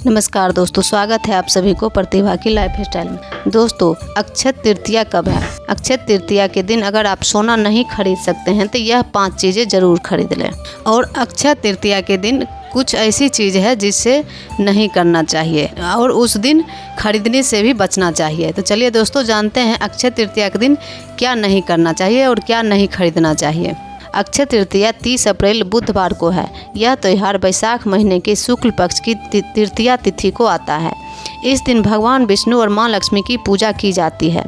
नमस्कार दोस्तों, स्वागत है आप सभी को प्रतिभा की लाइफ स्टाइल में। दोस्तों, अक्षय तृतीया कब है? अक्षय तृतीया के दिन अगर आप सोना नहीं खरीद सकते हैं तो यह 5 चीज़ें ज़रूर खरीद लें। और अक्षय तृतीया के दिन कुछ ऐसी चीज़ है जिससे नहीं करना चाहिए और उस दिन खरीदने से भी बचना चाहिए। तो चलिए दोस्तों, जानते हैं अक्षय तृतीया के दिन क्या नहीं करना चाहिए और क्या नहीं खरीदना चाहिए। अक्षय तृतीया 30 अप्रैल बुधवार को है। यह त्यौहार बैसाख महीने के शुक्ल पक्ष की तृतीया तिथि को आता है। इस दिन भगवान विष्णु और माँ लक्ष्मी की पूजा की जाती है।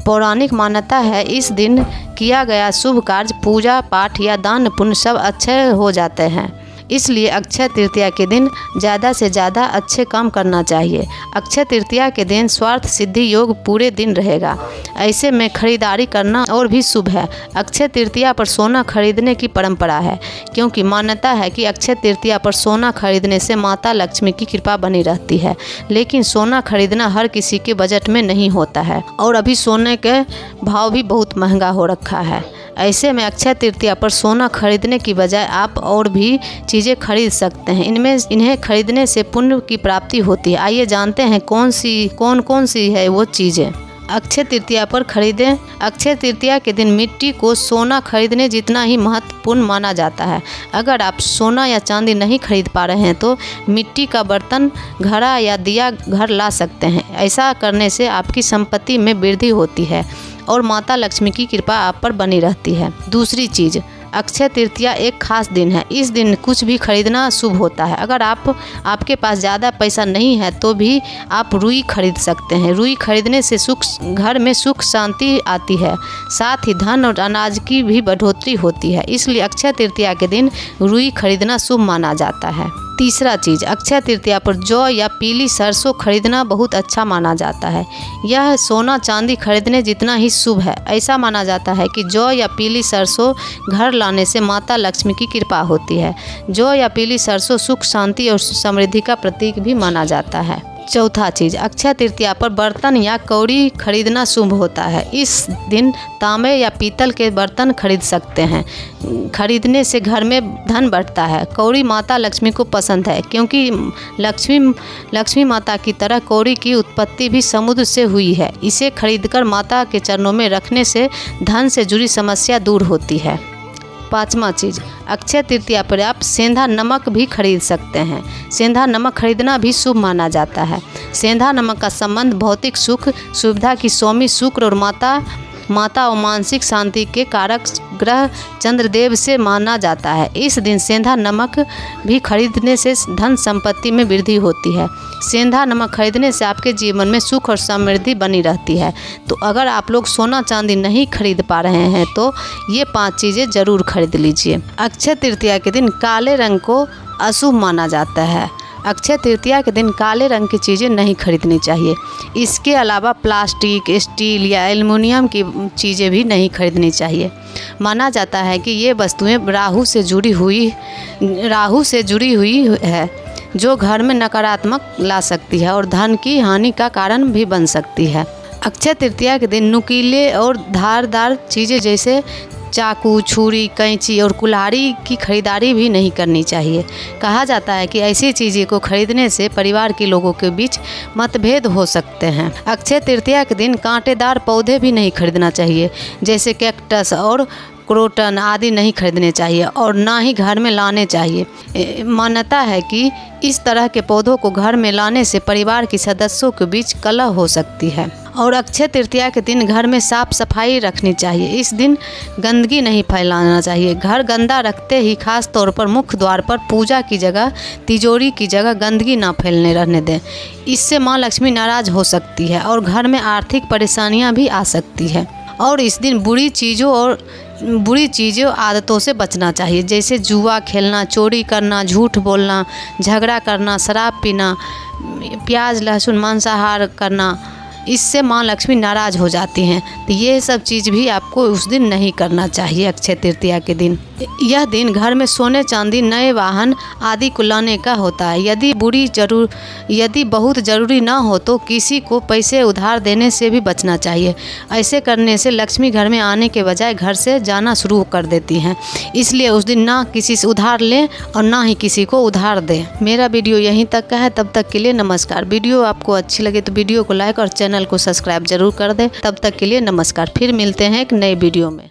पौराणिक मान्यता है इस दिन किया गया शुभ कार्य, पूजा पाठ या दान पुण्य सब अच्छे हो जाते हैं। इसलिए अक्षय तृतीया के दिन ज़्यादा से ज़्यादा अच्छे काम करना चाहिए। अक्षय तृतीया के दिन स्वार्थ सिद्धि योग पूरे दिन रहेगा। ऐसे में खरीदारी करना और भी शुभ है। अक्षय तृतीया पर सोना खरीदने की परंपरा है, क्योंकि मान्यता है कि अक्षय तृतीया पर सोना खरीदने से माता लक्ष्मी की कृपा बनी रहती है। लेकिन सोना खरीदना हर किसी के बजट में नहीं होता है और अभी सोने के भाव भी बहुत महंगा हो रखा है। ऐसे में अक्षय तृतीया पर सोना खरीदने की बजाय आप और भी चीज़ें खरीद सकते हैं। इन्हें खरीदने से पुण्य की प्राप्ति होती है। आइए जानते हैं कौन कौन सी है वो चीज़ें। अक्षय तृतीया पर खरीदें। अक्षय तृतीया के दिन मिट्टी को सोना खरीदने जितना ही महत्वपूर्ण माना जाता है। अगर आप सोना या चांदी नहीं खरीद पा रहे हैं तो मिट्टी का बर्तन, घड़ा या दिया घर ला सकते हैं। ऐसा करने से आपकी संपत्ति में वृद्धि होती है और माता लक्ष्मी की कृपा आप पर बनी रहती है। दूसरी चीज़, अक्षय तृतीया एक खास दिन है। इस दिन कुछ भी खरीदना शुभ होता है। अगर आपके पास ज़्यादा पैसा नहीं है तो भी आप रुई खरीद सकते हैं। रुई खरीदने से घर में सुख शांति आती है, साथ ही धन और अनाज की भी बढ़ोतरी होती है। इसलिए अक्षय तृतीया के दिन रुई खरीदना शुभ माना जाता है। तीसरा चीज़, अक्षय तृतीया पर जौ या पीली सरसों खरीदना बहुत अच्छा माना जाता है। यह सोना चांदी खरीदने जितना ही शुभ है। ऐसा माना जाता है कि जौ या पीली सरसों घर लाने से माता लक्ष्मी की कृपा होती है। जौ या पीली सरसों सुख शांति और समृद्धि का प्रतीक भी माना जाता है। चौथा चीज़, अक्षय तृतीया पर बर्तन या कौड़ी खरीदना शुभ होता है। इस दिन तांबे या पीतल के बर्तन खरीद सकते हैं। खरीदने से घर में धन बढ़ता है। कौड़ी माता लक्ष्मी को पसंद है, क्योंकि लक्ष्मी माता की तरह कौड़ी की उत्पत्ति भी समुद्र से हुई है। इसे खरीदकर माता के चरणों में रखने से धन से जुड़ी समस्या दूर होती है। पाँचवा चीज़, अक्षय तृतीया पर आप सेंधा नमक भी खरीद सकते हैं। सेंधा नमक खरीदना भी शुभ माना जाता है। सेंधा नमक का संबंध भौतिक सुख, सुविधा की स्वामी शुक्र और माता और मानसिक शांति के कारक ग्रह चंद्रदेव से माना जाता है। इस दिन सेंधा नमक भी खरीदने से धन संपत्ति में वृद्धि होती है। सेंधा नमक खरीदने से आपके जीवन में सुख और समृद्धि बनी रहती है। तो अगर आप लोग सोना चांदी नहीं खरीद पा रहे हैं तो ये 5 चीज़ें ज़रूर खरीद लीजिए। अक्षय तृतीया के दिन काले रंग को अशुभ माना जाता है। अक्षय तृतीया के दिन काले रंग की चीज़ें नहीं खरीदनी चाहिए। इसके अलावा प्लास्टिक, स्टील या एल्युमिनियम की चीज़ें भी नहीं खरीदनी चाहिए। माना जाता है कि ये वस्तुएं राहु से जुड़ी हुई है, जो घर में नकारात्मक ला सकती है और धन की हानि का कारण भी बन सकती है। अक्षय तृतीया के दिन नुकीले और धारदार चीज़ें जैसे चाकू, छुरी, कैंची और कुल्हाड़ी की खरीदारी भी नहीं करनी चाहिए। कहा जाता है कि ऐसी चीज़ें को खरीदने से परिवार के लोगों के बीच मतभेद हो सकते हैं। अक्षय तृतीया के दिन कांटेदार पौधे भी नहीं खरीदना चाहिए, जैसे कैक्टस और क्रोटन आदि नहीं खरीदने चाहिए और ना ही घर में लाने चाहिए। मान्यता है कि इस तरह के पौधों को घर में लाने से परिवार के सदस्यों के बीच कलह हो सकती है। और अक्षय तृतीया के दिन घर में साफ सफाई रखनी चाहिए। इस दिन गंदगी नहीं फैलाना चाहिए। घर गंदा रखते ही खास तौर पर मुख्य द्वार पर पूजा की जगह, तिजोरी की जगह गंदगी ना फैलने रहने दें। इससे माँ लक्ष्मी नाराज हो सकती है और घर में आर्थिक परेशानियाँ भी आ सकती है। और इस दिन बुरी चीज़ों आदतों से बचना चाहिए, जैसे जुआ खेलना, चोरी करना, झूठ बोलना, झगड़ा करना, शराब पीना, प्याज लहसुन मांसाहार करना। इससे माँ लक्ष्मी नाराज़ हो जाती हैं। तो ये सब चीज़ भी आपको उस दिन नहीं करना चाहिए अक्षय तृतीया के दिन। यह दिन घर में सोने चांदी, नए वाहन आदि को लाने का होता है। यदि बहुत ज़रूरी ना हो तो किसी को पैसे उधार देने से भी बचना चाहिए। ऐसे करने से लक्ष्मी घर में आने के बजाय घर से जाना शुरू कर देती हैं। इसलिए उस दिन ना किसी से उधार लें और ना ही किसी को उधार दें। मेरा वीडियो यहीं तक का है, तब तक के लिए नमस्कार। वीडियो आपको अच्छी लगे तो वीडियो को लाइक और चैनल को सब्सक्राइब जरूर कर दें। तब तक के लिए नमस्कार। फिर मिलते हैं एक नए वीडियो में।